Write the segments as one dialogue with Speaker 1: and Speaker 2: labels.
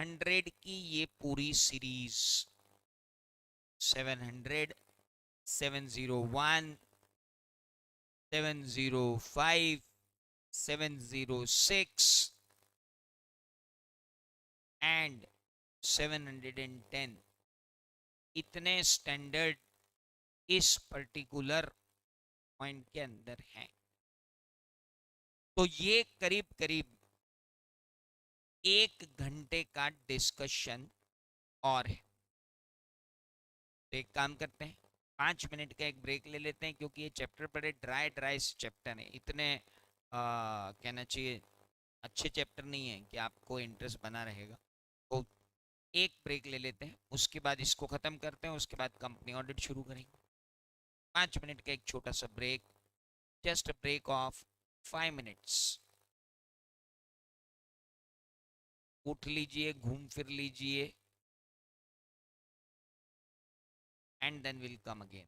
Speaker 1: 700 की ये पूरी सीरीज, 700, 701, 705, 706 एंड 710, इतने स्टैंडर्ड इस पर्टिकुलर पॉइंट के अंदर हैं। तो ये करीब करीब 1 घंटे का डिस्कशन और है। तो एक काम करते हैं, 5 मिनट का एक ब्रेक ले लेते हैं, क्योंकि ये चैप्टर बड़े ड्राई ड्राई चैप्टर है, इतने कहना चाहिए अच्छे चैप्टर नहीं है कि आपको इंटरेस्ट बना रहेगा। तो एक ब्रेक ले लेते हैं, उसके बाद इसको ख़त्म करते हैं, उसके बाद कंपनी ऑडिट शुरू करेंगे। 5 मिनट का एक छोटा सा break, just a break of 5 minutes. उठ लीजिए, घूम फिर लीजिए, and then will come again.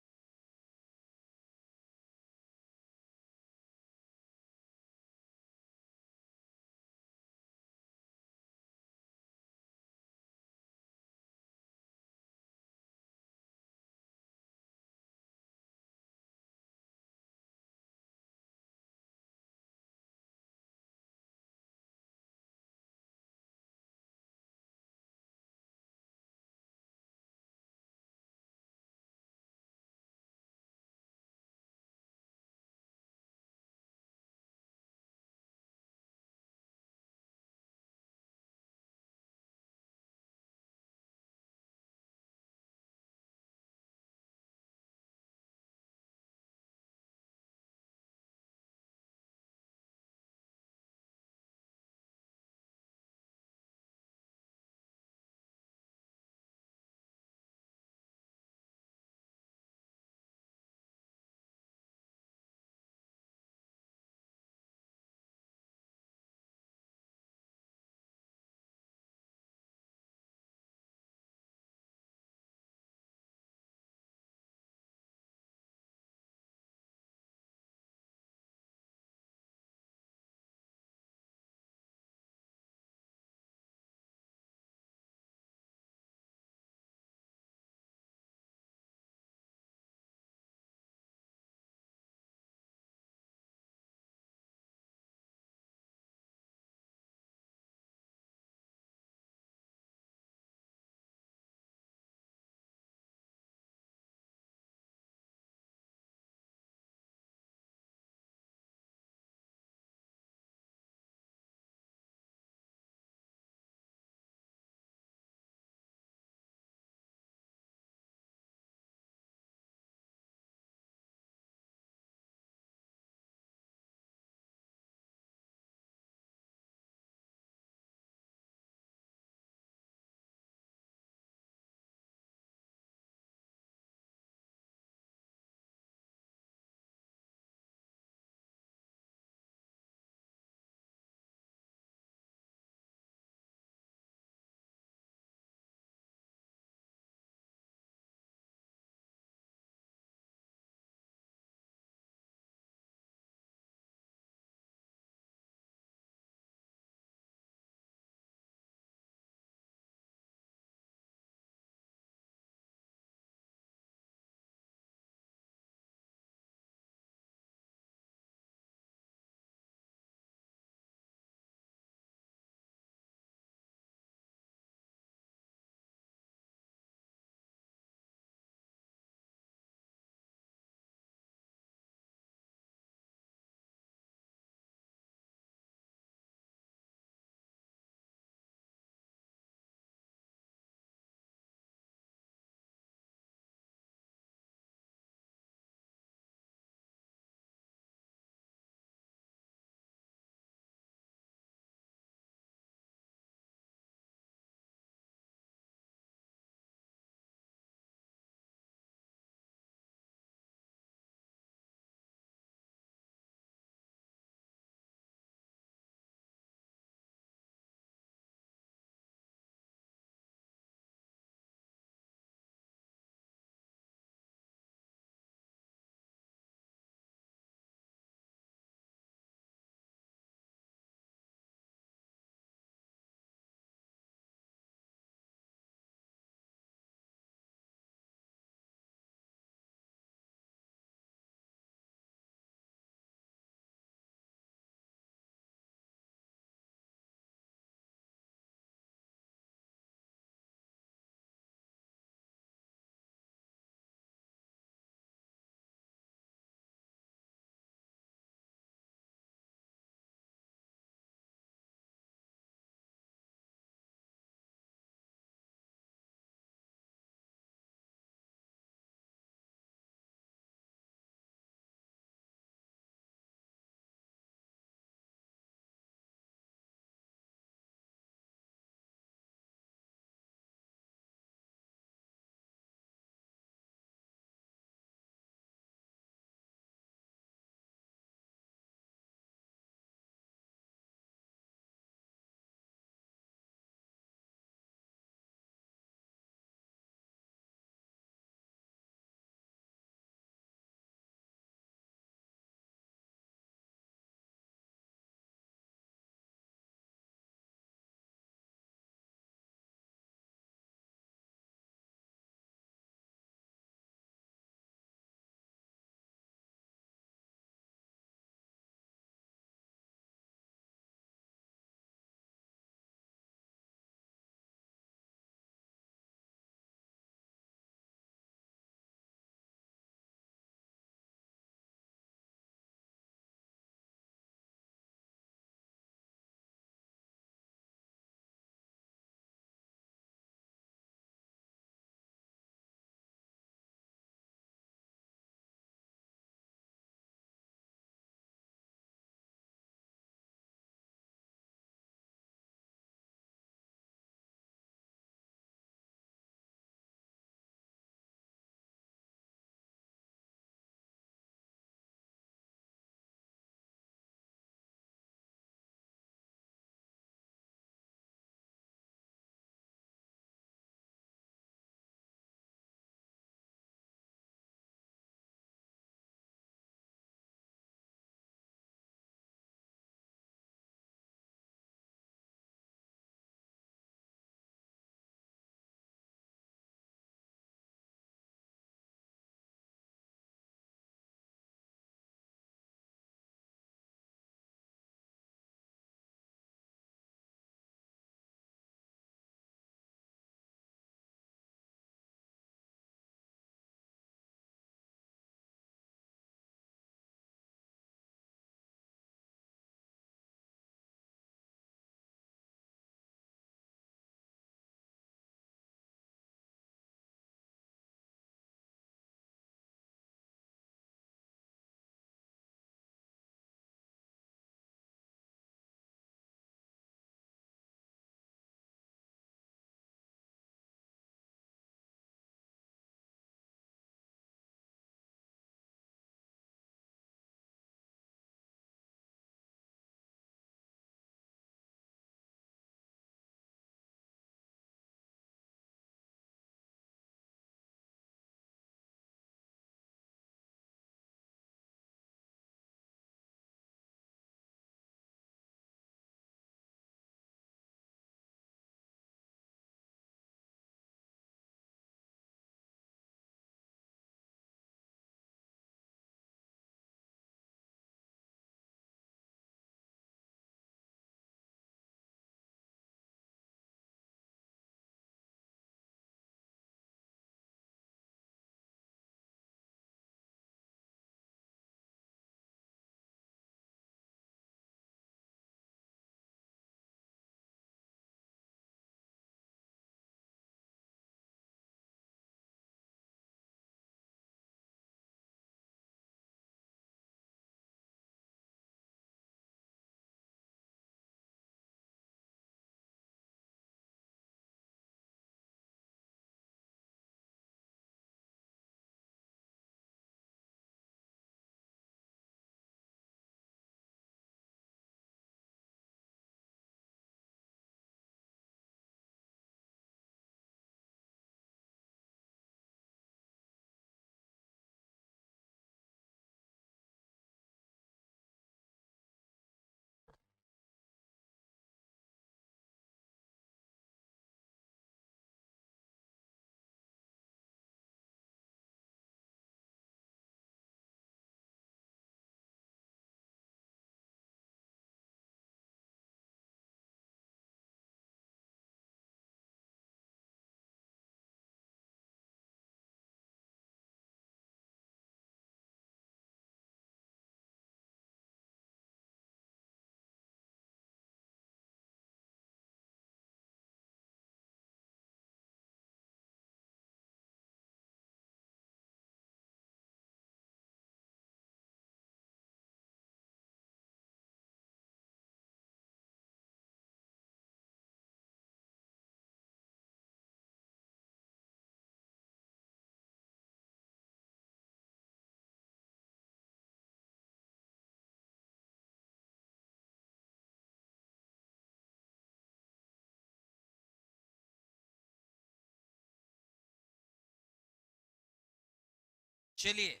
Speaker 1: चलिए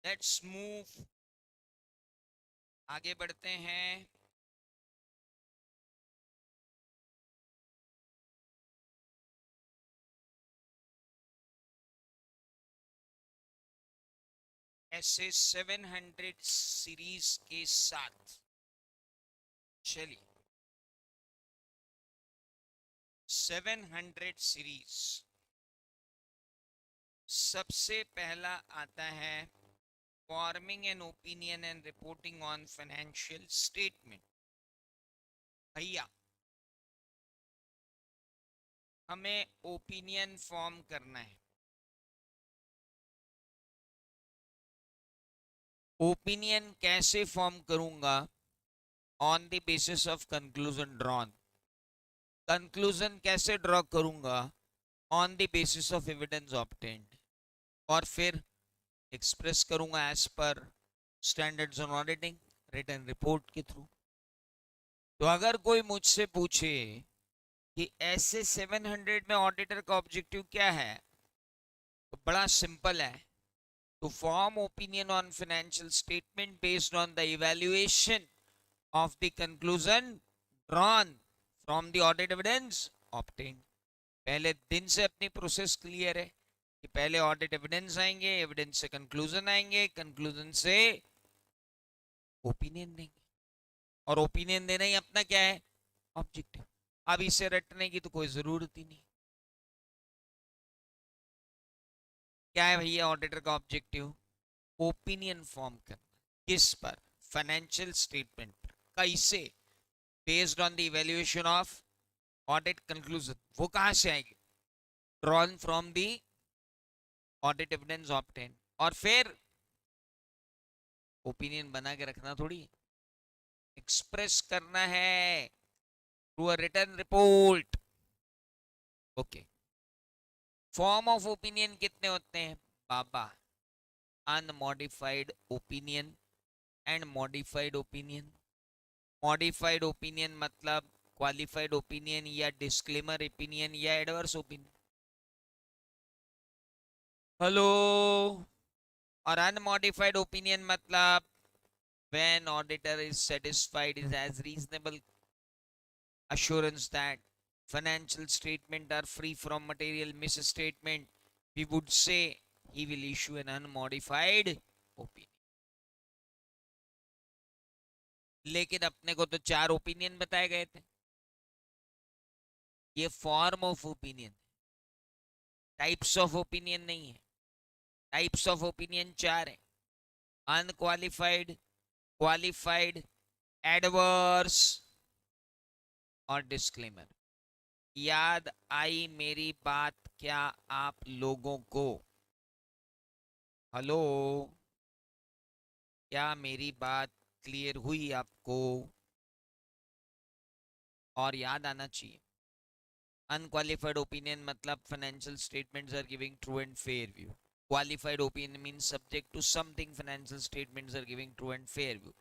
Speaker 1: लेट्स मूव, आगे बढ़ते हैं। ऐसे 700 सीरीज के साथ चलिए 700 सीरीज, सबसे पहला आता है forming an opinion and reporting on financial statement. भैया हमें ओपिनियन फॉर्म करना है। ओपिनियन कैसे फॉर्म करूंगा? On the basis of conclusion drawn. Conclusion कैसे ड्रॉ करूंगा? On the basis of evidence obtained. और फिर एक्सप्रेस करूंगा as per standards on auditing, written report के थ्रू। तो अगर कोई मुझसे पूछे कि ऐसे 700 में ऑडिटर का ऑब्जेक्टिव क्या है, तो बड़ा सिंपल है, to form opinion on financial statement based on the evaluation of the conclusion drawn from the audit evidence obtained। पहले दिन से अपनी प्रोसेस क्लियर है कि पहले ऑडिट एविडेंस आएंगे, एविडेंस से कंक्लूजन आएंगे, कंक्लूजन से ओपिनियन देंगे, और ओपिनियन देना ही अपना क्या है? ऑब्जेक्टिव। अब इसे रटने की तो कोई जरूरत ही नहीं। क्या है भैया ऑडिटर का ऑब्जेक्टिव? ओपिनियन फॉर्म करना। किस पर? फाइनेंशियल स्टेटमेंट पर। कैसे? Based on the evaluation of audit conclusion. वो कहां से आएगी? Drawn from the audit evidence obtain. और फिर ओपिनियन बना के रखना थोड़ी, एक्सप्रेस करना है through a written report. Okay. Form of opinion कितने होते हैं बाबा? Unmodified opinion and modified opinion. Modified opinion मतलब क्वालिफाइड ओपिनियन या डिस्क्लेमर ओपिनियन या एडवर्स ओपिनियन। हेलो। और अनमॉडिफाइड ओपिनियन मतलब when auditor is satisfied is as reasonable assurance that financial statement are free from material misstatement, we would say he will issue an unmodified opinion। लेकिन अपने को तो 4 opinion बताए गए थे। ये form of opinion, types of opinion नहीं है। टाइप्स ऑफ ओपिनियन 4 है: अनक्वालिफाइड, क्वालिफाइड, एडवर्स और डिस्क्लेमर। याद आई मेरी बात क्या आप लोगों को? हेलो, क्या मेरी बात क्लियर हुई आपको? और याद आना चाहिए, अनक्वालिफाइड ओपिनियन मतलब financial statements are giving true and fair view. Qualified opinion means subject to something financial statements are giving true and fair view.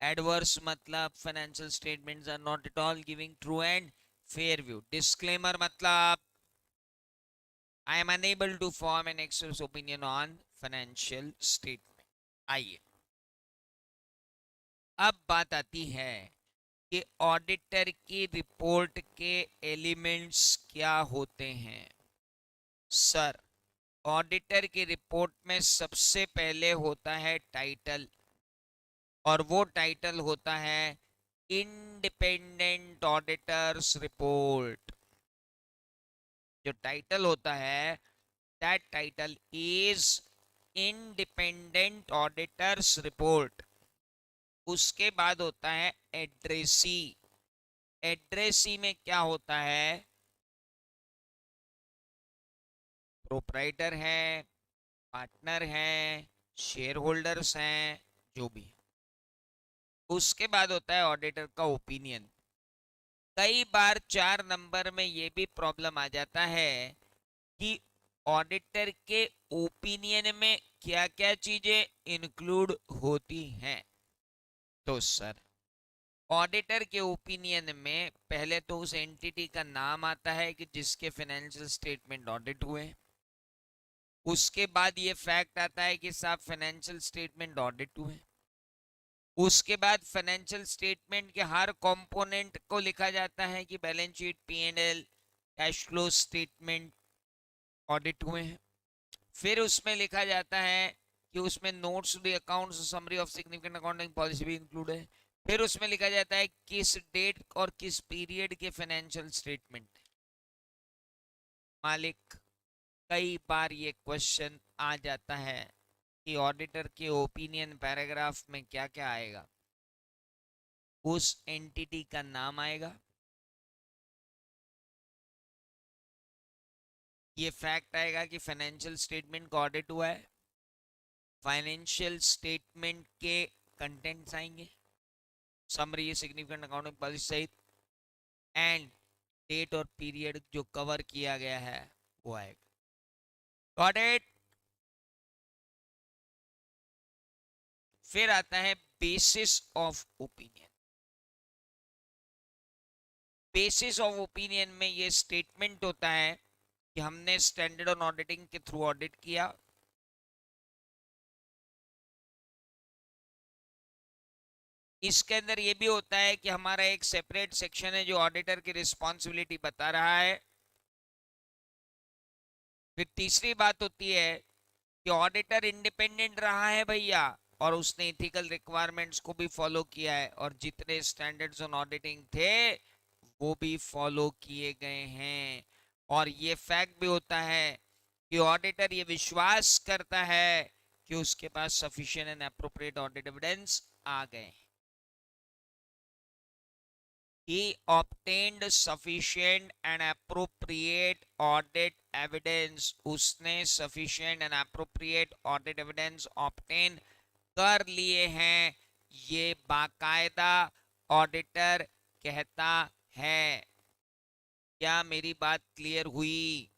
Speaker 1: Adverse मतलब financial statements are not at all giving true and fair view. Disclaimer मतलब I am unable to form an express opinion on financial statement। आइए अब बात आती है कि auditor की report के एलिमेंट्स क्या होते हैं। सर, ऑडिटर की रिपोर्ट में सबसे पहले होता है टाइटल, और वो टाइटल होता है इंडिपेंडेंट ऑडिटर्स रिपोर्ट। जो टाइटल होता है, that title is independent auditors report. उसके बाद होता है एड्रेसी। एड्रेसी में क्या होता है? प्रोप्राइटर है, पार्टनर है, शेयर होल्डर्स हैं, जो भी। उसके बाद होता है ऑडिटर का ओपिनियन। कई बार 4 नंबर में ये भी प्रॉब्लम आ जाता है कि ऑडिटर के ओपिनियन में क्या क्या चीजें इंक्लूड होती हैं। तो सर, ऑडिटर के ओपिनियन में पहले तो उस एंटिटी का नाम आता है कि जिसके फाइनेंशियल स्टेटमेंट ऑडिट हुए। उसके बाद ये फैक्ट आता है कि साहब फाइनेंशियल स्टेटमेंट ऑडिट हुए। उसके बाद फाइनेंशियल स्टेटमेंट के हर कंपोनेंट को लिखा जाता है कि balance sheet, P&L, cash flow statement audit हुए हैं। फिर उसमें लिखा जाता है कि उसमें notes to the accounts, summary of significant accounting policy भी इंक्लूड है। फिर उसमें लिखा जाता है किस डेट और किस पीरियड के फाइनेंशियल स्टेटमेंट। मालिक, कई बार ये क्वेश्चन आ जाता है कि ऑडिटर के ओपिनियन पैराग्राफ में क्या क्या आएगा। उस एंटिटी का नाम आएगा, ये फैक्ट आएगा कि फाइनेंशियल स्टेटमेंट का ऑडिट हुआ है, फाइनेंशियल स्टेटमेंट के कंटेंट्स आएंगे, समरी, सिग्निफिकेंट अकाउंटिंग पॉलिसी सहित, एंड डेट और पीरियड जो कवर किया गया है वो आएगा। Got it? फिर आता है basis of opinion. Basis of opinion में ये स्टेटमेंट होता है कि हमने स्टैंडर्ड ऑन ऑडिटिंग के थ्रू ऑडिट किया, इसके अंदर ये भी होता है कि हमारा एक सेपरेट सेक्शन है जो ऑडिटर की रिस्पॉन्सिबिलिटी बता रहा है। फिर तीसरी बात होती है कि ऑडिटर इंडिपेंडेंट रहा है भैया, और उसने इथिकल रिक्वायरमेंट्स को भी फॉलो किया है, और जितने स्टैंडर्ड्स ऑन ऑडिटिंग थे वो भी फॉलो किए गए हैं। और ये फैक्ट भी होता है कि ऑडिटर ये विश्वास करता है कि उसके पास sufficient and appropriate audit evidence आ गए। He obtained sufficient and appropriate audit evidence. उसने sufficient and appropriate audit evidence obtain कर लिए हैं, ये बाकायदा ऑडिटर कहता है। क्या मेरी बात क्लियर हुई?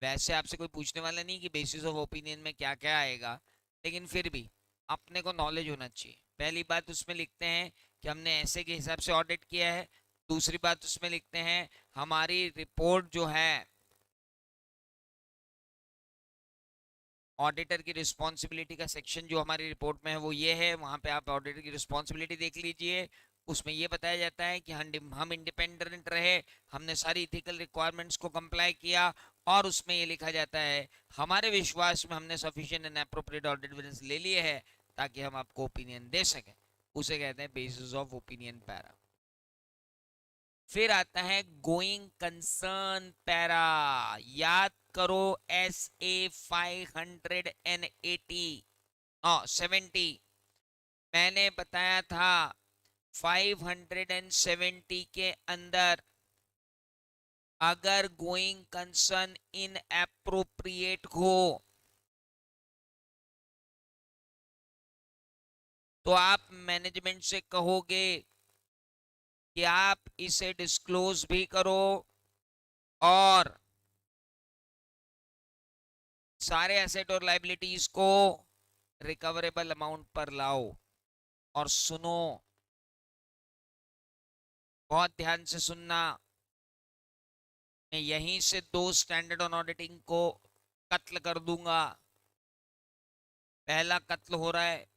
Speaker 1: वैसे आपसे कोई पूछने वाला नहीं कि बेसिस ऑफ ओपिनियन में क्या क्या आएगा, लेकिन फिर भी अपने को नॉलेज होना चाहिए। पहली बात उसमें लिखते हैं कि हमने ऐसे के हिसाब से ऑडिट किया है। दूसरी बात उसमें लिखते हैं हमारी रिपोर्ट जो है, ऑडिटर की रिस्पॉन्सिबिलिटी का सेक्शन जो हमारी रिपोर्ट में है वो ये है, वहां पे आप ऑडिटर की रिस्पॉन्सिबिलिटी देख लीजिए। उसमें ये बताया जाता है कि हम इंडिपेंडेंट रहे, हमने सारी इथिकल रिक्वायरमेंट्स को कंप्लाई किया, और उसमें ये लिखा जाता है हमारे विश्वास में हमने sufficient and appropriate audit evidence ले लिए हैं ताकि हम आपको ओपिनियन दे सकें। उसे कहते हैं बेसिस ऑफ ओपिनियन पैरा। फिर आता है गोइंग कंसर्न पैरा। याद करो, SA 580 70 मैंने बताया था। 570 के अंदर अगर गोइंग कंसर्न इन एप्रोप्रिएट हो तो आप मैनेजमेंट से कहोगे कि आप इसे डिस्क्लोज भी करो और सारे एसेट और लाइबिलिटीज को रिकवरेबल अमाउंट पर लाओ। और सुनो, बहुत ध्यान से सुनना, मैं यहीं से दो स्टैंडर्ड ऑन ऑडिटिंग को कत्ल कर दूंगा। पहला कत्ल हो रहा है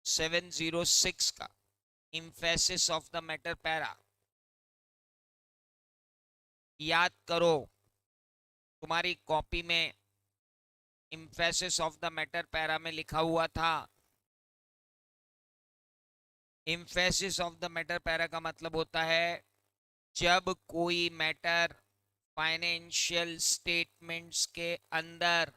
Speaker 1: 706 का, emphasis of the matter para. याद करो, तुम्हारी कॉपी में emphasis of the matter para में लिखा हुआ था। Emphasis of the matter para का मतलब होता है जब कोई मैटर फाइनेंशियल स्टेटमेंट्स के अंदर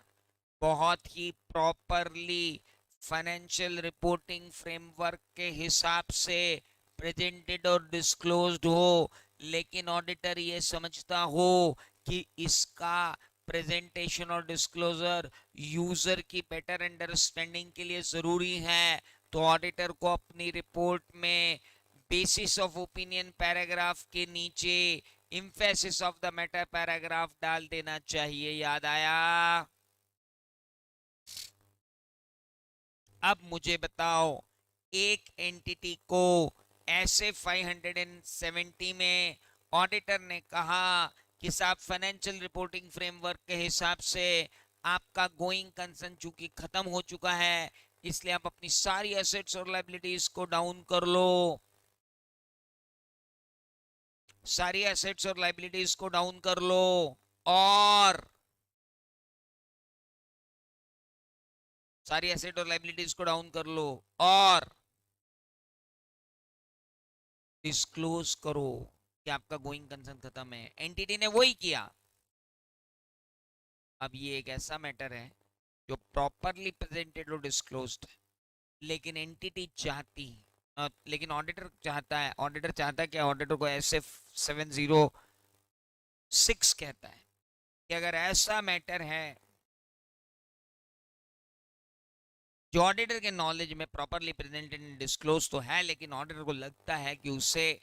Speaker 1: बहुत ही प्रॉपरली फाइनेंशियल रिपोर्टिंग फ्रेमवर्क के हिसाब से प्रेजेंटेड और डिस्क्लोज्ड हो, लेकिन ऑडिटर ये समझता हो कि इसका प्रेजेंटेशन और डिस्क्लोजर यूजर की बेटर अंडरस्टैंडिंग के लिए जरूरी है, तो ऑडिटर को अपनी रिपोर्ट में बेसिस ऑफ ओपिनियन पैराग्राफ के नीचे emphasis of the matter paragraph डाल देना चाहिए। याद आया? अब मुझे बताओ, एक एंटिटी को ऐसे 570 में ऑडिटर ने कहा हिसाब फाइनेंशियल रिपोर्टिंग फ्रेमवर्क के हिसाब से आपका गोइंग कंसर्न चूंकि खत्म हो चुका है, इसलिए आप अपनी सारी एसेट्स और लायबिलिटीज को डाउन कर लो, सारी एसेट्स और लायबिलिटीज को डाउन कर लो, और सारी एसेट और लायबिलिटीज को डाउन कर लो, और डिस्क्लोज करो कि आपका गोइंग कंसर्न खत्म है। एंटिटी ने वही किया। अब ये एक ऐसा मैटर है जो प्रॉपरली प्रेजेंटेड और डिस्क्लोज्ड है, लेकिन एंटिटी चाहती, लेकिन ऑडिटर चाहता है, ऑडिटर चाहता है क्या, ऑडिटर को SF 706 कहता है कि अगर ऐसा मैटर है जो ऑडिटर के नॉलेज में प्रॉपरली प्रेजेंटेड एंड डिस्क्लोज तो है, लेकिन ऑडिटर को लगता है कि उसे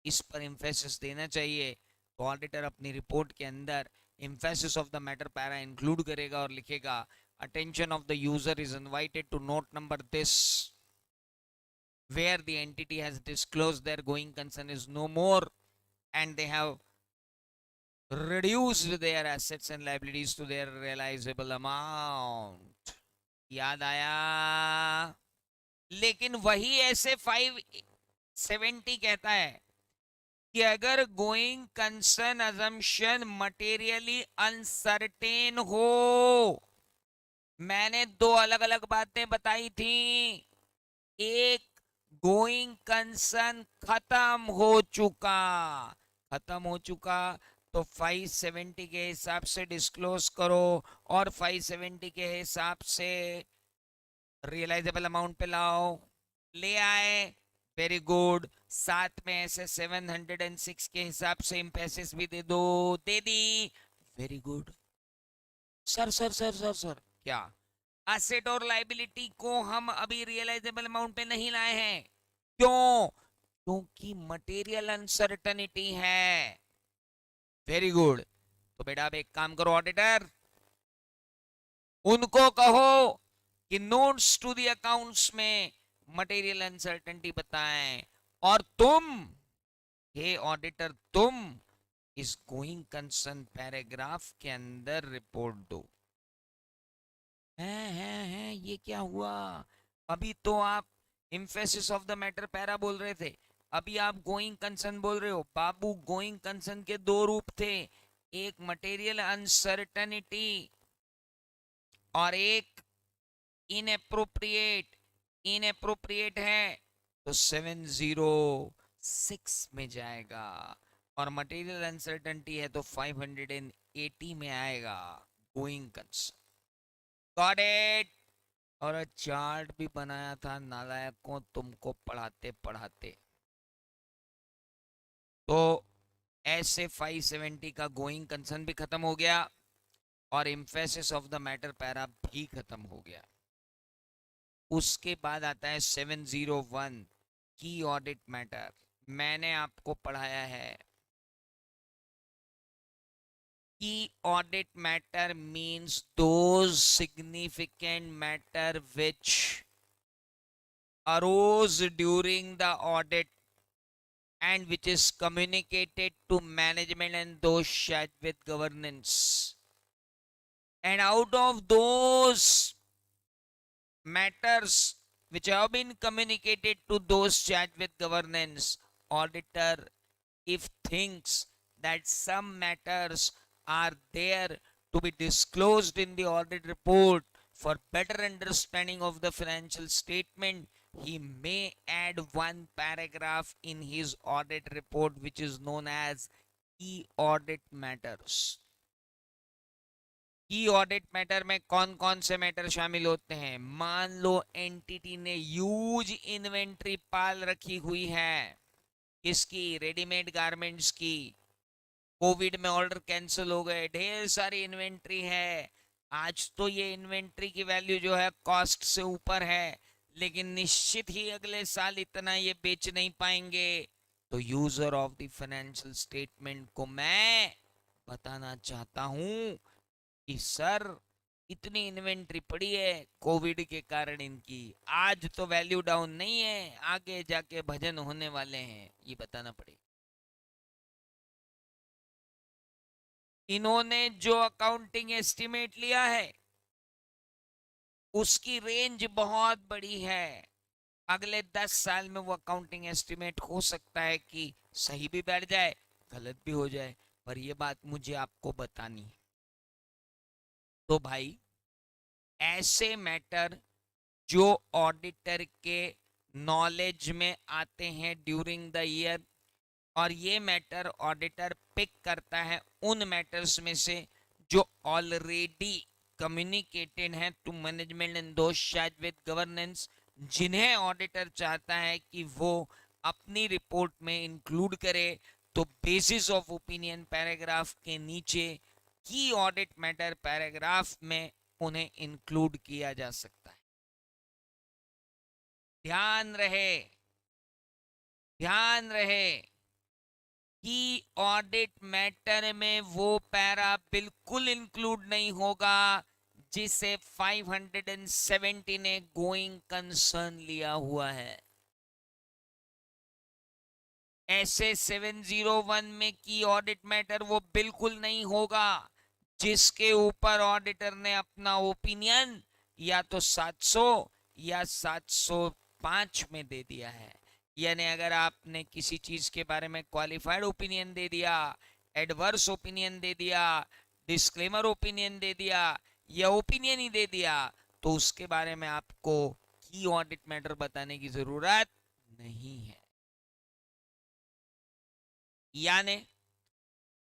Speaker 1: इस पर एम्फेसिस देना चाहिए, तो ऑडिटर अपनी रिपोर्ट के अंदर emphasis of the matter para include करेगा और लिखेगा, attention of the user is invited to note number this where the entity has disclosed their going concern is no more and they have reduced their assets and liabilities to their realizable amount। याद आया? लेकिन वही ऐसे 570 कहता है कि अगर going concern assumption materially uncertain हो, मैंने दो अलग अलग बातें बताई थी, एक गोइंग कंसर्न खत्म हो चुका, खत्म हो चुका तो 570 के हिसाब से डिस्क्लोज करो, और 570 के हिसाब से रियलाइजेबल अमाउंट पे लाओ, ले आए, वेरी गुड। साथ में ऐसे 706 के हिसाब से इम्पेसिस भी दे दो, दे दी, very good. Sir sir sir sir sir क्या एसेट और लाइबिलिटी को हम अभी रियलाइजेबल अमाउंट पे नहीं लाए हैं? क्यों? क्योंकि मटेरियल अनसर्टनिटी है। Very good. तो बेटा अब एक काम करो ऑडिटर, उनको कहो कि नोट्स टू द अकाउंट्स में मटेरियल अनसर्टेनिटी बताएं, और तुम, हे ऑडिटर, तुम इस गोइंग कंसर्न पैराग्राफ के अंदर रिपोर्ट दो। है ये क्या हुआ? अभी तो आप emphasis of the matter para बोल रहे थे, अभी आप गोइंग कंसर्न बोल रहे हो। बाबू, गोइंग कंसर्न के दो रूप थे, एक मटेरियल अनसर्टेनिटी और एक इनएप्रोप्रिएट। इनएप्रोप्रिएट है तो 706 में जाएगा, और मटेरियल अनसर्टेनिटी है तो 580 में आएगा गोइंग कंसर्न। Got it? और चार्ट भी बनाया था नालायकों तुमको पढ़ाते पढ़ाते। तो ऐसे 570 का गोइंग कंसर्न भी खत्म हो गया और emphasis of the matter para भी खत्म हो गया। उसके बाद आता है 701 की ऑडिट मैटर। मैंने आपको पढ़ाया है key audit matter means those significant matter which arose during the audit and which is communicated to management and those charged with governance, and out of those matters which have been communicated to those charged with governance, auditor, if thinks that some matters are there to be disclosed in the audit report for better understanding of the financial statement, he may add one paragraph in his audit report which is known as key audit matters। की audit matter में कौन कौन से matter शामिल होते हैं? मान लो entity ने यूज इन्वेंट्री पाल रखी हुई है, किसकी? रेडीमेड गारमेंट्स की। कोविड में ऑर्डर कैंसिल हो गए, ढेर सारी इन्वेंट्री है, आज तो ये इन्वेंट्री की वैल्यू जो है कॉस्ट से ऊपर है, लेकिन निश्चित ही अगले साल इतना ये बेच नहीं पाएंगे। तो user of the financial statement को मैं बताना चाहता हूं कि सर इतनी इन्वेंट्री पड़ी है कोविड के कारण इनकी, आज तो वैल्यू डाउन नहीं है, आगे जाके भजन होने वाले हैं, ये बताना पड़ेगा। इन्होंने जो अकाउंटिंग एस्टिमेट लिया है उसकी रेंज बहुत बड़ी है। अगले 10 साल में वो अकाउंटिंग एस्टिमेट हो सकता है कि सही भी बैठ जाए, गलत भी हो जाए, पर ये बात मुझे आपको बतानी है। तो भाई ऐसे मैटर जो ऑडिटर के नॉलेज में आते हैं ड्यूरिंग द ईयर, और ये मैटर ऑडिटर पिक करता है उन मैटर्स में से जो ऑलरेडी कम्युनिकेटेड हैं to management and those charged with governance, जिन्हें ऑडिटर चाहता है कि वो अपनी रिपोर्ट में इंक्लूड करे। तो बेसिस ऑफ ओपिनियन पैराग्राफ के नीचे की ऑडिट मैटर पैराग्राफ में उन्हें इंक्लूड किया जा सकता है। ध्यान रहे, ध्यान रहे कि ऑडिट मैटर में वो पैरा बिल्कुल इंक्लूड नहीं होगा जिसे 570 ने गोइंग कंसर्न लिया हुआ है। ऐसे 701 में की ऑडिट मैटर वो बिल्कुल नहीं होगा जिसके ऊपर ऑडिटर ने अपना ओपिनियन या तो 700 या 705 में दे दिया है। यानी अगर आपने किसी चीज के बारे में क्वालिफाइड ओपिनियन दे दिया, एडवर्स ओपिनियन दे दिया, डिस्क्लेमर ओपिनियन दे दिया, या ओपिनियन ही दे दिया, तो उसके बारे में आपको की ऑडिट मैटर बताने की जरूरत नहीं है। यानी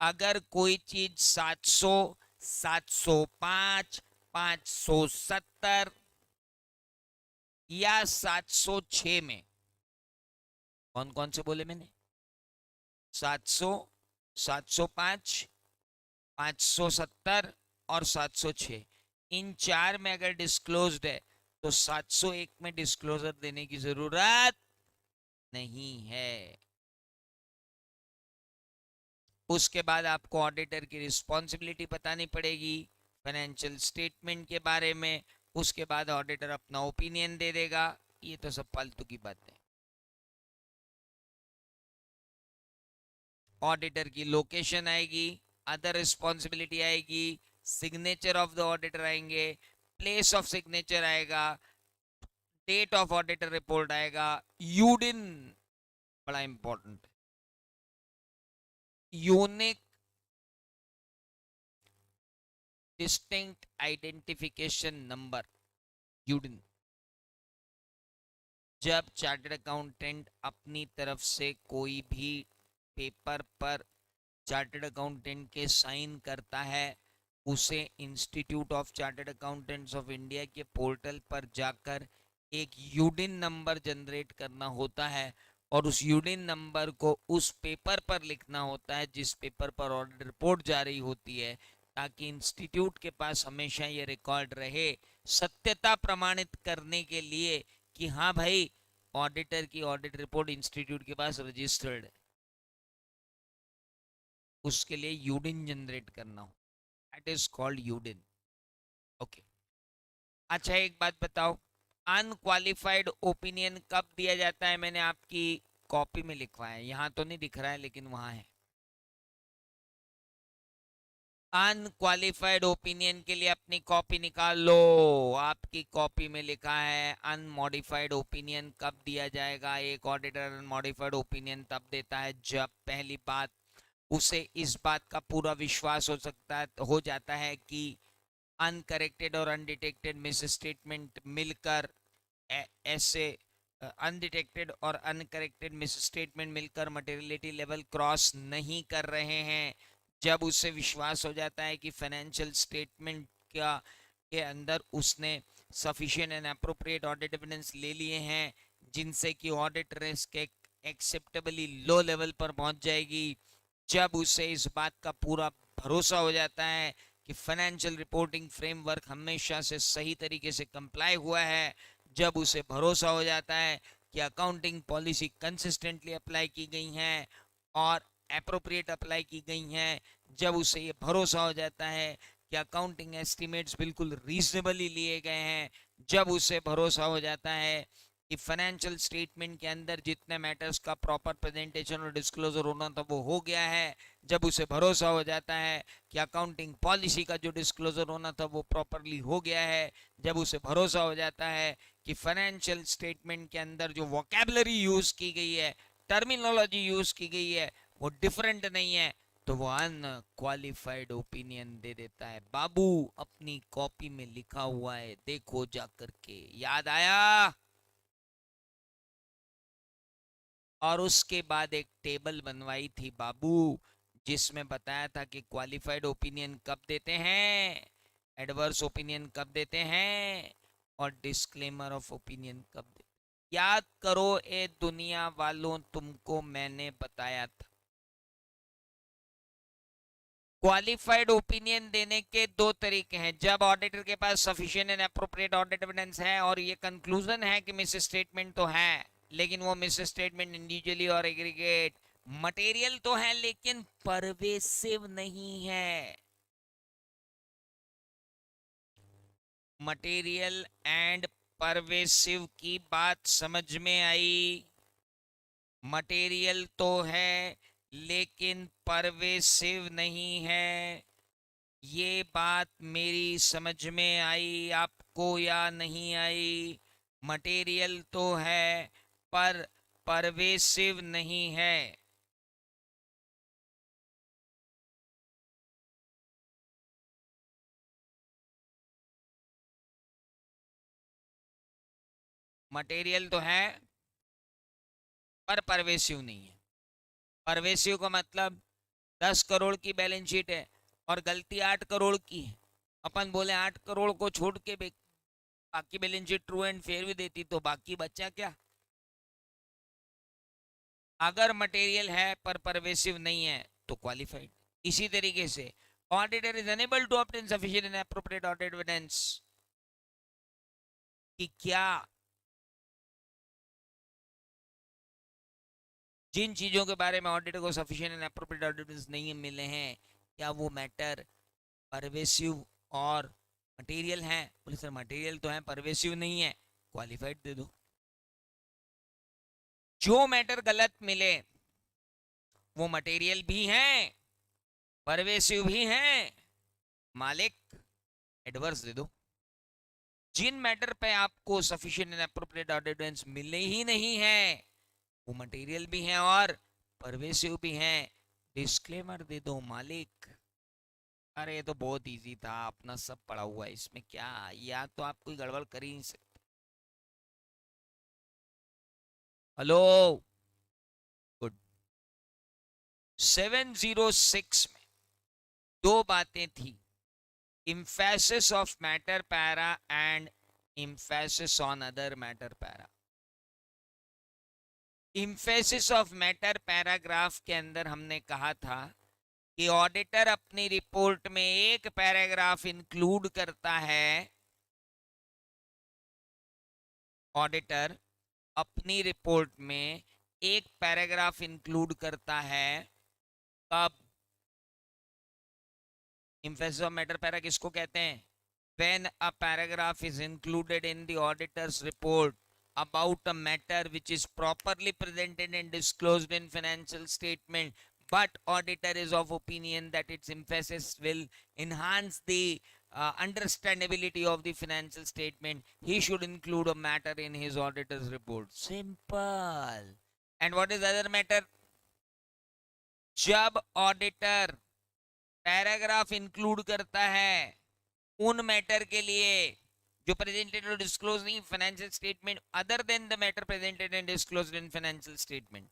Speaker 1: अगर कोई चीज 700, 705, 570 या 706 में, कौन कौन से बोले मैंने? 700, 705, 570 और 706, इन चार में अगर डिस्क्लोज्ड है तो 701 में डिस्क्लोजर देने की जरूरत नहीं है। उसके बाद आपको ऑडिटर की रिस्पॉन्सिबिलिटी बतानी पड़ेगी फाइनेंशियल स्टेटमेंट के बारे में। उसके बाद ऑडिटर अपना ओपिनियन दे देगा। ये तो सब फालतू की बात है। ऑडिटर की लोकेशन आएगी, अदर रिस्पॉन्सिबिलिटी आएगी, सिग्नेचर ऑफ द ऑडिटर आएंगे, प्लेस ऑफ सिग्नेचर आएगा, डेट ऑफ ऑडिटर रिपोर्ट आएगा, यूडिन बड़ा important, unique distinct identification number, UDIN. जब चार्टर्ड अकाउंटेंट अपनी तरफ से कोई भी पेपर पर चार्टर्ड अकाउंटेंट के साइन करता है, उसे institute of chartered accountants of India के पोर्टल पर जाकर एक यूडिन नंबर जनरेट करना होता है, और उस यूडिन नंबर को उस पेपर पर लिखना होता है जिस पेपर पर ऑडिट रिपोर्ट जा रही होती है, ताकि इंस्टीट्यूट के पास हमेशा ये रिकॉर्ड रहे सत्यता प्रमाणित करने के लिए कि हाँ भाई ऑडिटर की ऑडिट रिपोर्ट इंस्टीट्यूट के पास रजिस्टर्ड है। उसके लिए यूडिन जनरेट करना हो, that is called UDIN. Okay, अच्छा एक बात बताओ, अनक्वालिफाइड ओपिनियन कब दिया जाता है? मैंने आपकी कॉपी में लिखवाया है, यहाँ तो नहीं दिख रहा है लेकिन वहां है। अनक्वालिफाइड ओपिनियन के लिए अपनी कॉपी निकाल लो। आपकी कॉपी में लिखा है अनमॉडिफाइड ओपिनियन कब दिया जाएगा। एक ऑडिटर अनमॉडिफाइड ओपिनियन तब देता है जब पहली बात उसे इस बात का पूरा विश्वास हो जाता है कि अनकरेक्टेड और अनडिटेक्टेड मिस स्टेटमेंट मिलकर ऐसे अनडिटेक्टेड और अनकरेक्टेड मिस स्टेटमेंट मिलकर मटेरियलिटी लेवल क्रॉस नहीं कर रहे हैं। जब उसे विश्वास हो जाता है कि फाइनेंशियल स्टेटमेंट का के अंदर उसने sufficient and appropriate audit evidence ले लिए हैं जिनसे कि ऑडिट रिस्क एक एक्सेप्टेबली लो लेवल पर पहुंच जाएगी। जब उसे इस बात का पूरा भरोसा हो जाता है कि फाइनेंशियल रिपोर्टिंग फ्रेमवर्क हमेशा से सही तरीके से कंप्लाई हुआ है, जब उसे भरोसा हो जाता है कि अकाउंटिंग पॉलिसी कंसिस्टेंटली अप्लाई की गई हैं और एप्रोप्रिएट अप्लाई की गई हैं, जब उसे ये भरोसा हो जाता है कि अकाउंटिंग एस्टिमेट्स बिल्कुल रीजनेबली लिए गए हैं, जब उसे भरोसा हो जाता है कि फाइनेंशियल स्टेटमेंट के अंदर जितने मैटर्स का प्रॉपर प्रेजेंटेशन और डिस्क्लोजर होना था वो हो गया है, जब उसे भरोसा हो जाता है कि अकाउंटिंग पॉलिसी का जो डिस्क्लोजर होना था वो प्रॉपरली हो गया है, जब उसे भरोसा हो जाता है कि फाइनेंशियल स्टेटमेंट के अंदर जो वोकैबुलरी यूज की गई है, टर्मिनोलॉजी यूज की गई है, वो डिफरेंट नहीं है, तो वो अनक्वालिफाइड ओपिनियन दे देता है। बाबू अपनी कॉपी में लिखा हुआ है, देखो जा करके, याद आया? और उसके बाद एक टेबल बनवाई थी बाबू, जिसमें बताया था कि क्वालिफाइड ओपिनियन कब देते हैं, एडवर्स ओपिनियन कब देते हैं, और डिस्क्लेमर ऑफ ओपिनियन कब देते हैं। याद करो ए दुनिया वालों, तुमको मैंने बताया था क्वालिफाइड ओपिनियन देने के दो तरीके हैं। जब ऑडिटर के पास sufficient and appropriate audit evidence है और ये कंक्लूजन है कि मिस स्टेटमेंट तो है, लेकिन वो मिस स्टेटमेंट इंडिविजुअली और एग्रीगेट मटेरियल तो है लेकिन परवेसिव नहीं है। मटेरियल एंड परवेसिव की बात समझ में आई? मटेरियल तो है लेकिन परवेसिव नहीं है, ये बात मेरी समझ में आई आपको या नहीं आई? मटेरियल तो है पर परवेसिव नहीं है। मटेरियल तो है पर परवेसिव नहीं है। परवेसिव का मतलब 10 करोड़ की बैलेंस शीट है और गलती 8 करोड़ की है, अपन बोले 8 करोड़ को छोड़ के बाकी balance sheet true and fair भी देती तो बाकी बचा क्या? अगर मटेरियल है पर परवेसिव नहीं है तो क्वालिफाइड। इसी तरीके से auditor is unable to obtain sufficient and appropriate audit evidence कि क्या जिन चीजों के बारे में ऑडिटर को sufficient and appropriate audit evidence नहीं मिले हैं, क्या वो मैटर परवेसिव और मटेरियल है? बोले सर मटेरियल तो है परवेसिव नहीं है, क्वालिफाइड दे दो। जो मैटर गलत मिले वो मटेरियल भी है, परवेसिव भी है, मालिक एडवर्स दे दो। जिन मैटर पे आपको सफिशिएंट एंड एप्रोप्रिएट ऑर्डिनेंस मिले ही नहीं है वो मटेरियल भी है और परवेसिव भी है, डिस्क्लेमर दे दो मालिक। अरे ये तो बहुत इजी था, अपना सब पढ़ा हुआ है, इसमें क्या, या तो आप कोई गड़बड़ कर ही नहीं सकते। Hello, good. 706 में दो बातें थी, emphasis of matter para and emphasis on other matter para। emphasis of matter paragraph के अंदर हमने कहा था कि ऑडिटर अपनी रिपोर्ट में एक पैराग्राफ इंक्लूड करता है, ऑडिटर अपनी रिपोर्ट में एक पैराग्राफ इंक्लूड करता है। कब? emphasis of matter para किसको कहते हैं? when a paragraph is included in the auditor's report about a matter which is properly presented and disclosed in financial statement, but auditor is of opinion that its emphasis will enhance the understandability of the financial statement, he should include a matter in his auditor's report. Simple. And what is other matter? जब auditor paragraph include करता है उन matter के लिए जो presented और disclose नहीं financial statement other than the matter presented and disclosed in financial statement,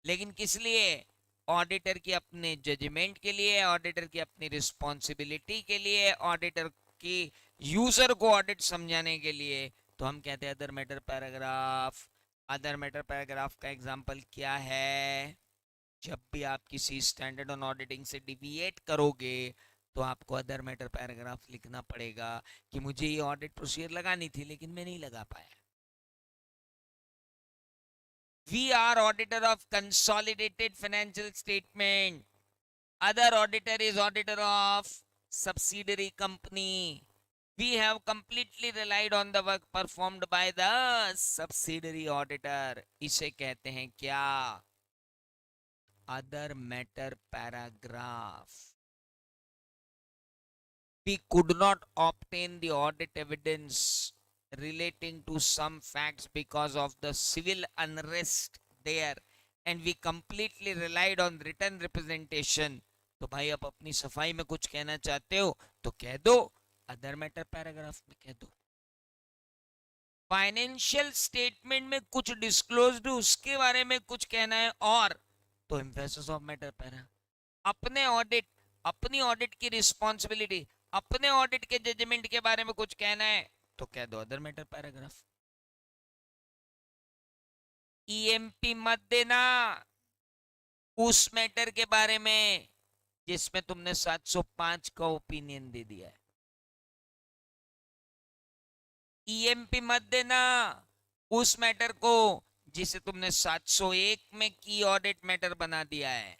Speaker 1: लेकिन किस लिए? ऑडिटर की अपने जजमेंट के लिए, ऑडिटर की अपनी रिस्पॉन्सिबिलिटी के लिए, ऑडिटर की यूजर को ऑडिट समझाने के लिए। तो हम कहते हैं other matter paragraph. Other matter paragraph का एग्जांपल क्या है? जब भी आप किसी स्टैंडर्ड ऑन ऑडिटिंग से डिविएट करोगे तो आपको अदर मैटर पैराग्राफ लिखना पड़ेगा कि मुझे ये ऑडिट प्रोसीजर लगानी थी लेकिन मैं नहीं लगा पाया। We are auditor of consolidated financial statement, other auditor is auditor of subsidiary company. We have completely relied on the work performed by the subsidiary auditor। इसे कहते हैं क्या? other matter paragraph. We could not obtain the audit evidence relating to some facts because of the civil unrest there, and we completely relied on written representation. तो भाई अब अपनी सफाई में कुछ कहना चाहते हो तो कह दो, अदर मैटर पैराग्राफ में कह दो। फाइनेंशियल स्टेटमेंट में कुछ डिस्क्लोज्ड उसके बारे में कुछ कहना है और तो एम्फेसिस ऑफ मैटर पैरा। अपने ऑडिट, अपनी ऑडिट की रिस्पॉन्सिबिलिटी, अपने ऑडिट के जजमेंट के बारे में कुछ कहना है तो कह दो अदर मैटर पैराग्राफ। ईएमपी मत देना उस मैटर के बारे में जिसमें तुमने 705 का ओपिनियन दे दिया है। ईएमपी मत देना उस मैटर को जिसे तुमने 701 में की ऑडिट मैटर बना दिया है।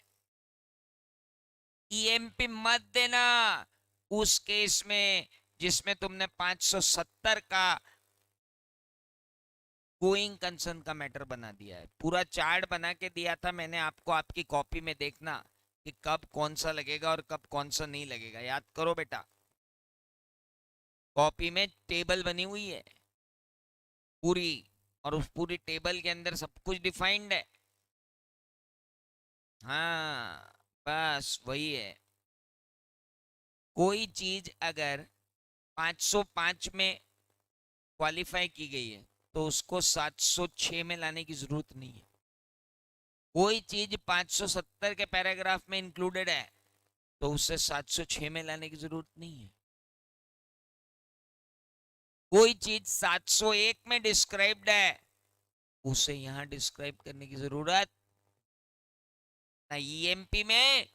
Speaker 1: ईएमपी मत देना उस केस में जिसमें तुमने 570 का गोइंग कंसर्न का मैटर बना दिया है। पूरा चार्ट बना के दिया था मैंने आपको, आपकी कॉपी में देखना कि कब कौन सा लगेगा और कब कौन सा नहीं लगेगा। याद करो बेटा, कॉपी में टेबल बनी हुई है पूरी, और उस पूरी टेबल के अंदर सब कुछ डिफाइंड है। हाँ बस वही है। कोई चीज अगर 505 में क्वालिफाई की गई है तो उसको 706 में लाने की जरूरत नहीं है। कोई चीज 570 के पैराग्राफ में इंक्लूडेड है तो उसे 706 में लाने की जरूरत नहीं है। कोई चीज 701 में डिस्क्राइब्ड है उसे यहां डिस्क्राइब करने की जरूरत ना ईएमपी में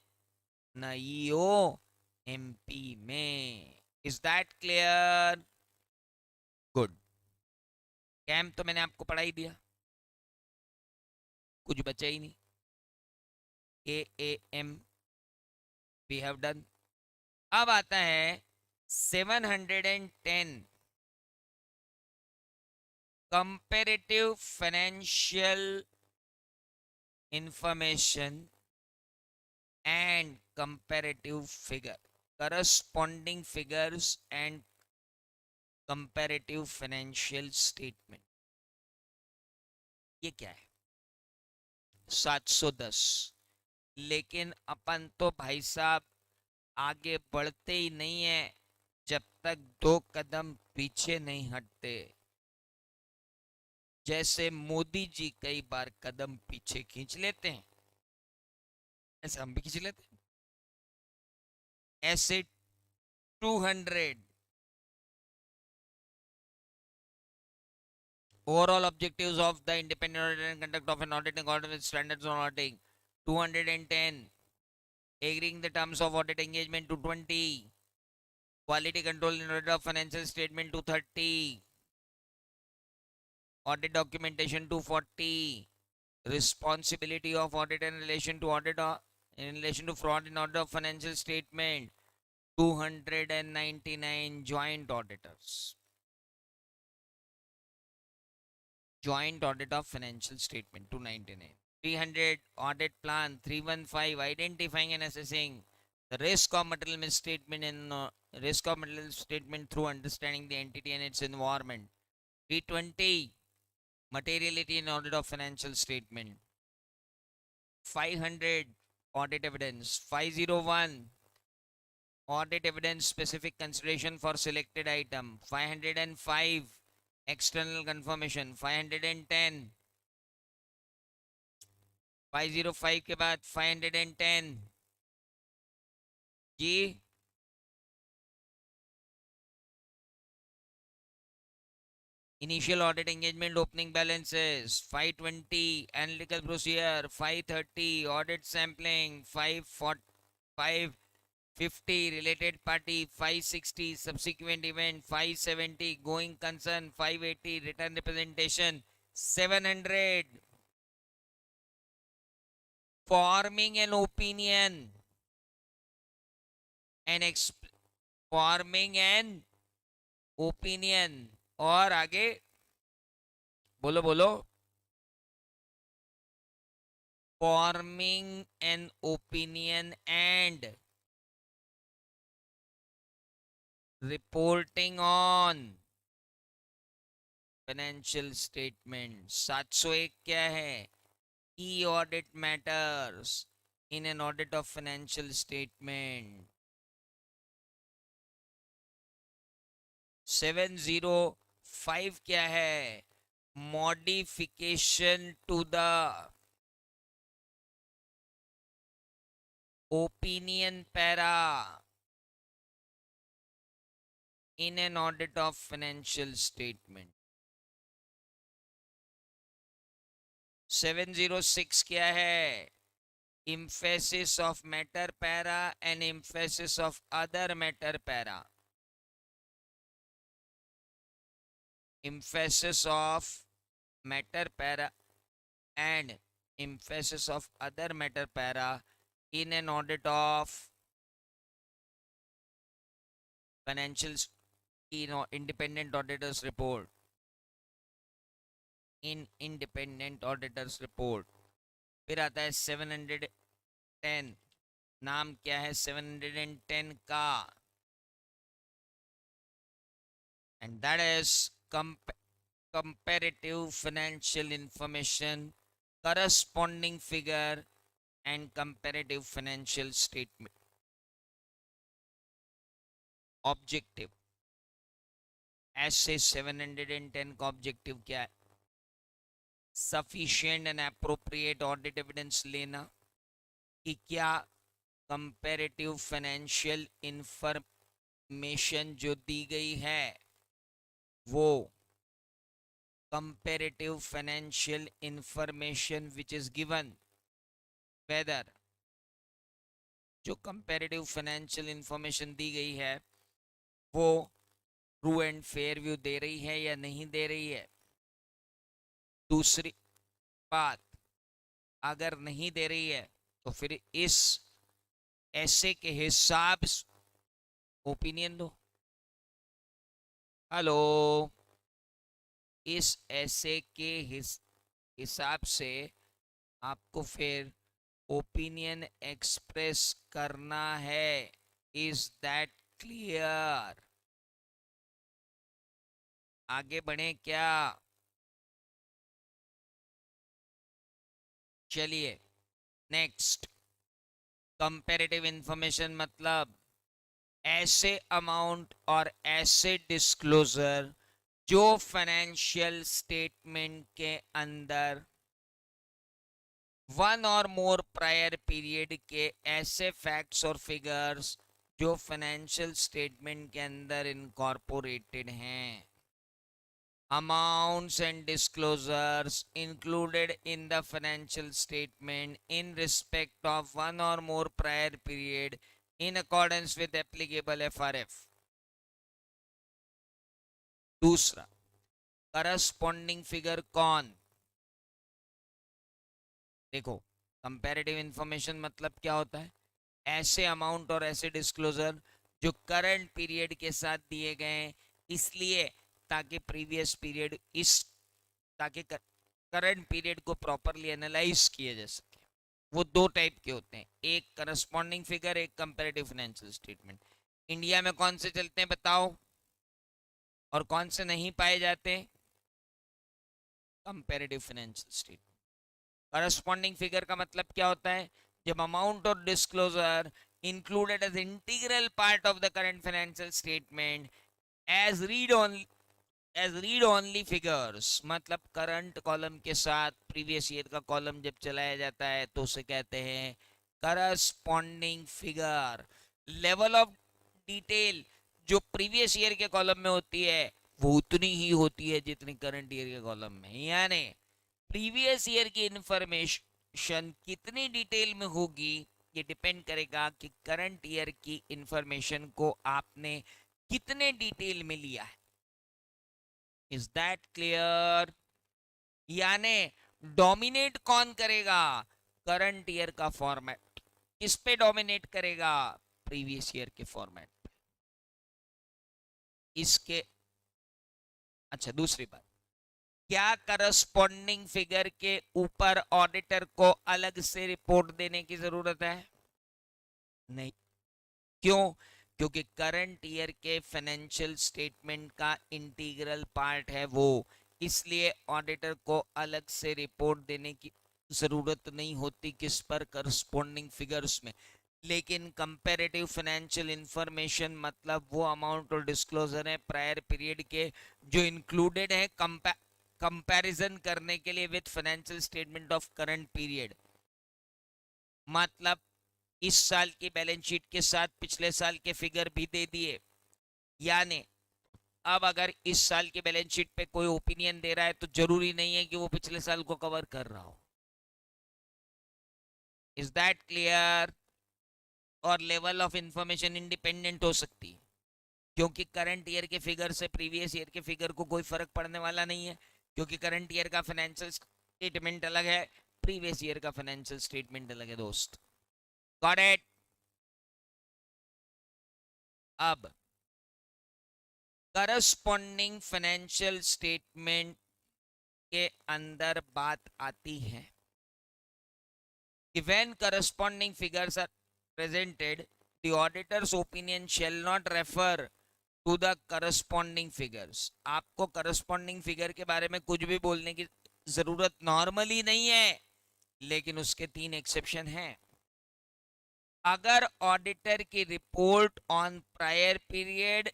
Speaker 1: ना ईओ एमपी में। Is that clear? Good. Camp तो मैंने आपको पढ़ा ही दिया, कुछ बचा ही नहीं। एएम वी हैव डन। अब आता है 710 comparative financial information and comparative figure, corresponding figures and comparative financial statement. ये क्या है? 710। लेकिन अपन तो भाई साहब आगे बढ़ते ही नहीं है जब तक 2 कदम पीछे नहीं हटते। जैसे मोदी जी कई बार कदम पीछे खींच लेते हैं ऐसे हम भी खींच लेते हैं। ऐसे 200 overall objectives of the independent audit and conduct of an audit in accordance with standards on auditing 210, agreeing the terms of audit engagement 220, quality control in audit of financial statement 230, audit documentation 240, responsibility of audit in relation to in relation to fraud in audit of financial statement 299, joint auditors, joint audit of financial statement 299, 300 audit plan 315, identifying and assessing the risk of material misstatement and risk of material statement through understanding the entity and its environment, 320 materiality in audit of financial statement, 500 audit evidence, 501 audit evidence specific consideration for selected item, 505 external confirmation, 510 505 के बाद 510 जी initial audit engagement opening balances, 520 analytical procedure, 530 audit sampling, 550 related party, 560 subsequent event, 570 going concern, 580 return representation, 700 forming an opinion and forming an opinion और आगे बोलो बोलो forming an opinion and reporting on financial statement. 701 क्या है? Key audit matters in an audit of financial statement. 705 क्या है? Modification to the opinion para in an audit of financial statement। 706 क्या है? emphasis of matter para and emphasis of other matter para। emphasis of matter para and emphasis of other matter para in an audit of financial independent auditors report। in independent auditors report। फिर आता है 710। नाम क्या है 710 का? And that is comparative financial information, corresponding figure and comparative financial statement। Objective ऐसे 710 का objective क्या है? Sufficient and appropriate audit evidence लेना कि क्या कंपैरेटिव फाइनेंशियल इंफॉर्मेशन जो दी गई है वो comparative financial information which is given, whether जो comparative financial information दी गई है वो ट्रू एंड फेयर व्यू दे रही है या नहीं दे रही है। दूसरी बात, अगर नहीं दे रही है तो फिर इस ऐसे के हिसाब ओपिनियन दो। हेलो, इस ऐसे के हिसाब से आपको फिर ओपिनियन एक्सप्रेस करना है। Is that clear? आगे बढ़े क्या? चलिए नेक्स्ट। कंपैरेटिव इंफॉर्मेशन मतलब ऐसे अमाउंट और ऐसे डिस्क्लोजर जो फाइनेंशियल स्टेटमेंट के अंदर वन और मोर प्रायर पीरियड के ऐसे फैक्ट्स और फिगर्स जो फाइनेंशियल स्टेटमेंट के अंदर इनकॉर्पोरेटेड हैं। amounts and disclosures included in the financial statement in respect of one or more prior period in accordance with applicable FRF। दूसरा, करस्पॉन्डिंग फिगर कौन? देखो, कंपैरेटिव इंफॉर्मेशन मतलब क्या होता है? ऐसे अमाउंट और ऐसे डिस्क्लोजर जो करंट पीरियड के साथ दिए गए, इसलिए ताकि प्रीवियस पीरियड ताकि करंट पीरियड को प्रॉपरली एनालाइज किया जा सके। वो दो टाइप के होते हैं, एक करस्पॉन्डिंग फिगर, एक कंपैरेटिव फाइनेंशियल स्टेटमेंट। इंडिया में कौन से चलते हैं बताओ, और कौन से नहीं पाए जाते? Comparative financial statement. Corresponding figure का मतलब क्या होता है? जब अमाउंट और disclosure included as integral part of the current financial statement as read only figures, मतलब करंट कॉलम के साथ प्रीवियस ईयर का कॉलम जब चलाया जाता है तो उसे कहते हैं corresponding figure. Level of detail जो प्रीवियस ईयर के कॉलम में होती है वो उतनी ही होती है जितनी करंट ईयर के कॉलम में। यानी प्रीवियस ईयर की इंफॉर्मेशन कितनी डिटेल में होगी ये डिपेंड करेगा कि करंट ईयर की इंफॉर्मेशन को आपने कितने डिटेल में लिया है। Is that clear? यानी डोमिनेट कौन करेगा? करंट ईयर का फॉर्मेट। किस पे डोमिनेट करेगा? प्रीवियस ईयर के फॉर्मेट पे। इसके अच्छा, दूसरी बात, क्या करस्पॉन्डिंग फिगर के ऊपर ऑडिटर को अलग से रिपोर्ट देने की जरूरत है? नहीं। क्यों? क्योंकि करंट ईयर के फाइनेंशियल स्टेटमेंट का इंटीग्रल पार्ट है वो, इसलिए ऑडिटर को अलग से रिपोर्ट देने की जरूरत नहीं होती किस पर, करस्पॉन्डिंग फिगर्स में। लेकिन कंपैरेटिव फाइनेंशियल इंफॉर्मेशन मतलब वो अमाउंट और डिस्क्लोजर है प्रायर पीरियड के जो इंक्लूडेड है कंपैरिजन करने के लिए with financial statement of current period. मतलब इस साल की बैलेंस शीट के साथ पिछले साल के फिगर भी दे दिए। यानी अब अगर इस साल की बैलेंस शीट पे कोई ओपिनियन दे रहा है तो जरूरी नहीं है कि वो पिछले साल को कवर कर रहा हो। Is that clear? और लेवल ऑफ इंफॉर्मेशन इंडिपेंडेंट हो सकती है, क्योंकि करंट ईयर के फिगर से प्रीवियस ईयर के फिगर को कोई फर्क पड़ने वाला नहीं है, क्योंकि करंट ईयर का फाइनेंशियल स्टेटमेंट अलग है, प्रीवियस ईयर का फाइनेंशियल स्टेटमेंट अलग है दोस्त। Got it? अब करस्पॉन्डिंग फाइनेंशियल स्टेटमेंट के अंदर बात आती है कि when corresponding figures are presented, the auditor's opinion shall not refer to the corresponding figures। आपको corresponding figure के बारे में कुछ भी बोलने की जरूरत नॉर्मली नहीं है, लेकिन उसके 3 एक्सेप्शन हैं। अगर ऑडिटर की report on prior period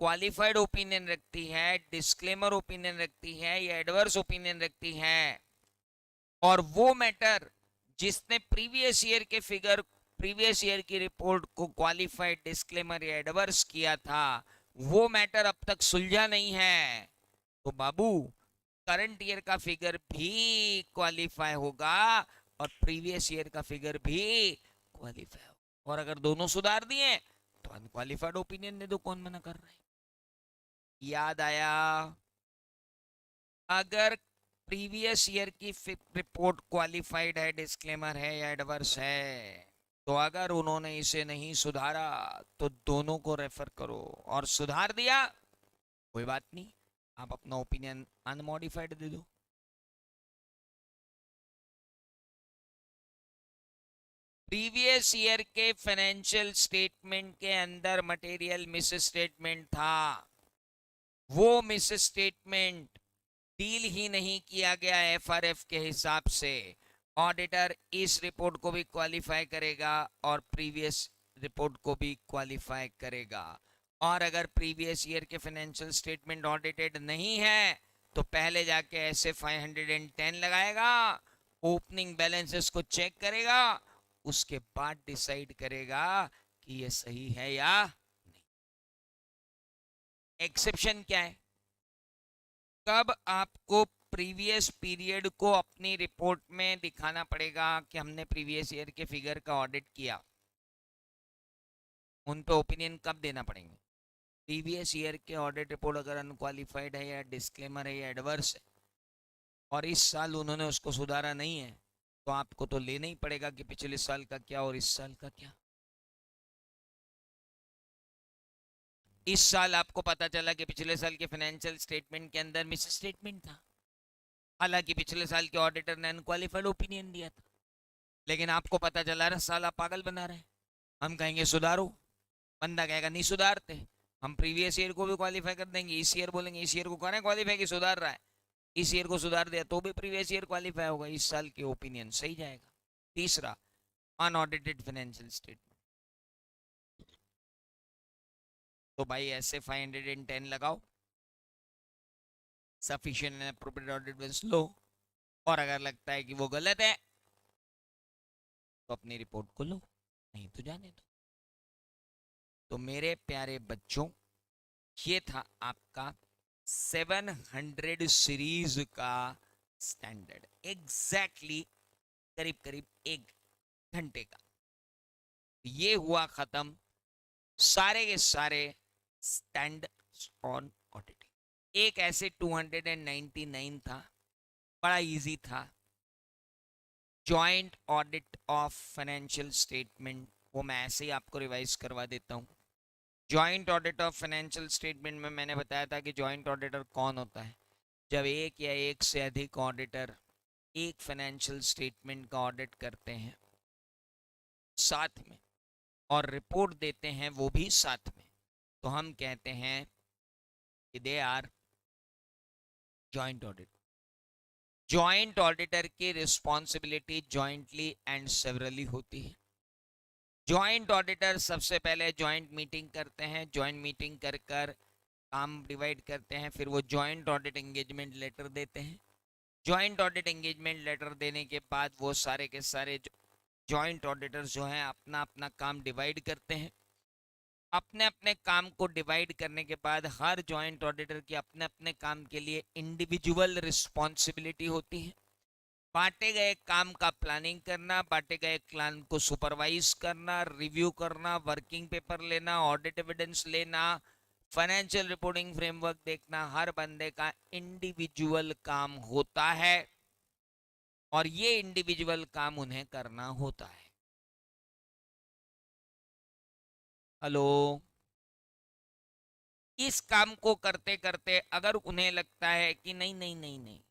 Speaker 1: qualified opinion रखती है, डिस्क्लेमर ओपिनियन रखती है या एडवर्स ओपिनियन रखती है, और वो मैटर जिसने प्रीवियस ईयर के फिगर, प्रीवियस ईयर की रिपोर्ट को क्वालिफाइड डिस्क्लेमर या एडवर्स किया था, वो मैटर अब तक सुलझा नहीं है, तो बाबू करंट ईयर का फिगर भी क्वालिफाई होगा और प्रीवियस ईयर का फिगर भी क्वालिफाई होगा। और अगर दोनों सुधार दिए तो अनक्वालिफाइड ओपिनियन दे दो, कौन मना कर रहा है? याद आया? अगर प्रीवियस ईयर की रिपोर्ट क्वालिफाइड है, डिस्क्लेमर है या एडवर्स है, तो अगर उन्होंने इसे नहीं सुधारा तो दोनों को रेफर करो, और सुधार दिया कोई बात नहीं, आप अपना ओपिनियन अनमॉडिफाइड दे दो। प्रीवियस ईयर के फाइनेंशियल स्टेटमेंट के अंदर मटेरियल मिस स्टेटमेंट था, वो मिस स्टेटमेंट डील ही नहीं किया गया एफआरएफ के हिसाब से, ऑडिटर इस रिपोर्ट को भी क्वालिफाई करेगा और प्रीवियस रिपोर्ट को भी क्वालिफाई करेगा। और अगर प्रीवियस ईयर के फाइनेंशियल स्टेटमेंट ऑडिटेड नहीं है तो पहले जाके ऐसे 510 लगाएगा, ओपनिंग बैलेंसेस को चेक करेगा, उसके बाद डिसाइड करेगा कि ये सही है या नहीं। एक्सेप्शन क्या है? कब आपको प्रीवियस पीरियड को अपनी रिपोर्ट में दिखाना पड़ेगा कि हमने प्रीवियस ईयर के फिगर का ऑडिट किया, उन पे ओपिनियन कब देना पड़ेंगे? प्रीवियस ईयर के ऑडिट रिपोर्ट अगर अनक्वालिफाइड है या डिस्क्लेमर है या एडवर्स है और इस साल उन्होंने उसको सुधारा नहीं है, तो आपको तो लेना ही पड़ेगा कि पिछले साल का क्या और इस साल का क्या। इस साल आपको पता चला कि पिछले साल के फाइनेंशियल स्टेटमेंट के अंदर मिस स्टेटमेंट था, हालांकि पिछले साल के ऑडिटर ने अनक्वालिफाइड ओपिनियन दिया था, लेकिन आपको पता चला रहा साल आप पागल बना रहे हैं। हम कहेंगे सुधारो, बंदा कहेगा नहीं सुधारते, हम प्रीवियस ईयर को भी क्वालिफाई कर देंगे, इस ईयर बोलेंगे इस ईयर को करें क्वालिफाई कि सुधार रहा है, इस ईयर को सुधार दिया तो भी प्रीवियस ईयर क्वालिफाई होगा, इस साल के ओपिनियन सही जाएगा। तीसरा, अनऑडिटेड फाइनेंशियल स्टेटमेंट, तो भाई ऐसे 510 लगाओ, सफिशिएंट एंड एप्रोप्रिएट ऑडिट लो, और अगर लगता है कि वो गलत है तो अपनी रिपोर्ट को लो, नहीं तो जाने दो। तो मेरे प्यारे बच्चों, ये था आपका 700 सीरीज का स्टैंडर्ड, एग्जैक्टली करीब करीब 1 घंटे का। ये हुआ खत्म सारे के सारे स्टैंड ऑन ऑडिटिंग। एक ऐसे 299 था, बड़ा इजी था, joint audit of financial statement, वो मैं ऐसे ही आपको रिवाइज करवा देता हूँ। Joint audit of financial statement में मैंने बताया था कि जॉइंट ऑडिटर कौन होता है। जब एक या एक से अधिक ऑडिटर एक फाइनेंशियल स्टेटमेंट का ऑडिट करते हैं साथ में और रिपोर्ट देते हैं वो भी साथ में, तो हम कहते हैं कि they are joint audit. Joint auditor की रिस्पॉन्सिबिलिटी जॉइंटली एंड सेवरली होती है। जॉइंट ऑडिटर सबसे पहले जॉइंट मीटिंग करते हैं, जॉइंट मीटिंग कर कर काम डिवाइड करते हैं, फिर वो जॉइंट ऑडिट एंगेजमेंट लेटर देते हैं। जॉइंट ऑडिट एंगेजमेंट लेटर देने के बाद वो सारे के सारे जॉइंट ऑडिटर्स जो हैं अपना अपना काम डिवाइड करते हैं। अपने अपने काम को डिवाइड करने के बाद हर जॉइंट ऑडिटर की अपने अपने काम के लिए इंडिविजुअल रिस्पॉन्सिबिलिटी होती है। बांटे गए काम का प्लानिंग करना, बांटे गए प्लान को सुपरवाइज करना, रिव्यू करना, वर्किंग पेपर लेना, ऑडिट एविडेंस लेना, फाइनेंशियल रिपोर्टिंग फ्रेमवर्क देखना, हर बंदे का इंडिविजुअल काम होता है और ये इंडिविजुअल काम उन्हें करना होता है। हेलो। इस काम को करते करते अगर उन्हें लगता है कि नहीं नहीं नहीं नहीं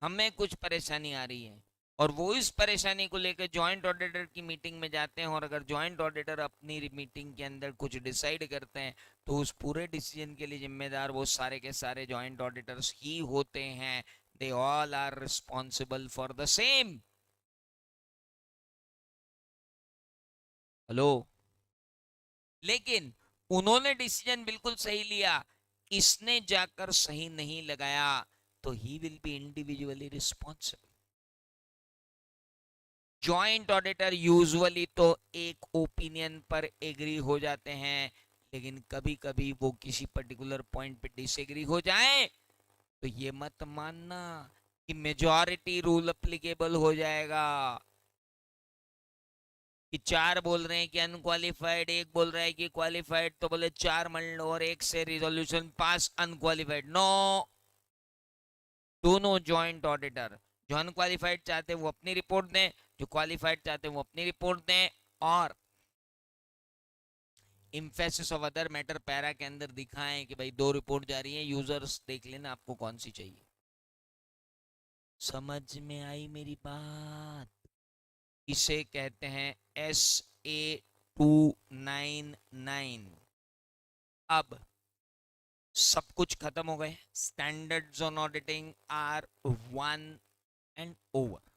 Speaker 1: हमें कुछ परेशानी आ रही है और वो इस परेशानी को लेकर जॉइंट ऑडिटर की मीटिंग में जाते हैं और अगर जॉइंट ऑडिटर अपनी मीटिंग के अंदर कुछ डिसाइड करते हैं तो उस पूरे डिसीजन के लिए जिम्मेदार वो सारे के सारे जॉइंट ऑडिटर्स ही होते हैं। They all are responsible for the same. Hello. लेकिन उन्होंने डिसीजन बिल्कुल सही लिया, इसने जाकर सही नहीं लगाया, तो he will be individually responsible. Joint auditor usually तो एक ओपिनियन पर एग्री हो जाते हैं, लेकिन कभी कभी वो किसी पर्टिकुलर पॉइंट पे डिसएग्री हो जाए तो ये मत मानना कि मेजॉरिटी रूल अप्लीकेबल हो जाएगा, कि चार बोल रहे हैं कि अनक्वालिफाइड, एक बोल रहा है कि क्वालिफाइड, तो बोले चार मान लो और एक से रिजोल्यूशन पास अनक्वालिफाइड। नो, दोनों जॉइंट ऑडिटर जो अनक्वालिफाइड चाहते हैं वो अपनी रिपोर्ट दें, जो क्वालिफाइड चाहते हैं वो अपनी रिपोर्ट दें, और emphasis of other matter para के अंदर दिखाएं कि भाई दो रिपोर्ट जा रही है, यूजर्स देख लेना आपको कौन सी चाहिए। समझ में आई मेरी बात? इसे कहते हैं SA-299। अब सब कुछ खत्म हो गए, standards on auditing are one and over.